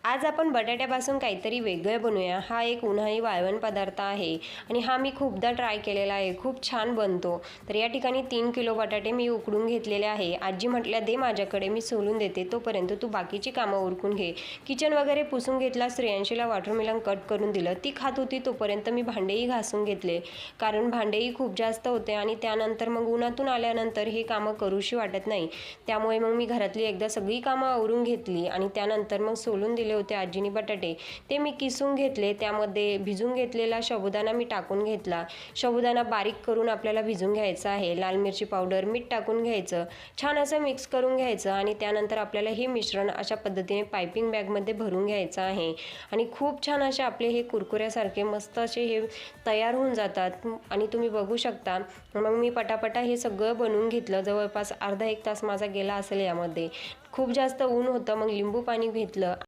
आज आपण बटाट्यापासून काहीतरी वेगळं बनवूया। हा एक उन्हाळी वाळवण पदार्थ आहे आणि हा मी खूपदा ट्राय केलेला आहे, खूप छान बनतो। तर या ठिकाणी 3 किलो बटाटे मी उकडून घेतलेले आहे। आजी म्हटल्या दे माझ्याकडे, मी सोलून देते, तोपर्यंत तू बाकीची कामं उरकून घे। किचन वगैरे पुसून घेतला, श्रेयांशीला वॉटरमेलन कट करून दिलं, ती खात होती तोपर्यंत मी भांडेही घासून घेतले, कारण भांडेही खूप जास्त होते आणि त्यानंतर मग उन्हातून आल्यानंतर हे कामं करूशी वाटत नाही। त्यामुळे मग मी घरातली एकदा सगळी कामं आवरून घेतली आणि त्यानंतर मग सोलून दिले होते आजीनी बटाटे, ते मी किसून घेतले। त्यामध्ये भिजून घेतलेला साबुदाणा मी टाकून घेतला। साबुदाणा बारीक करून आपल्याला भिजून घ्यायचा आहे। लाल मिरची पावडर, मीठ टाकून घ्यायचं, छान असं मिक्स करून घ्यायचं आणि त्यानंतर आपल्याला हे मिश्रण अशा पद्धतीने पायपिंग बॅगमध्ये भरून घ्यायचं आहे आणि खूप छान असे आपले हे कुरकुऱ्यासारखे मस्त असे हे तयार होऊन जातात। आणि तुम्ही बघू शकता, मग मी पटापटा हे सगळं बनवून घेतलं। जवळपास अर्धा एक तास माझा गेला असेल यामध्ये। खूप जास्त ऊन होतं, मग लिंबू पाणी घेतलं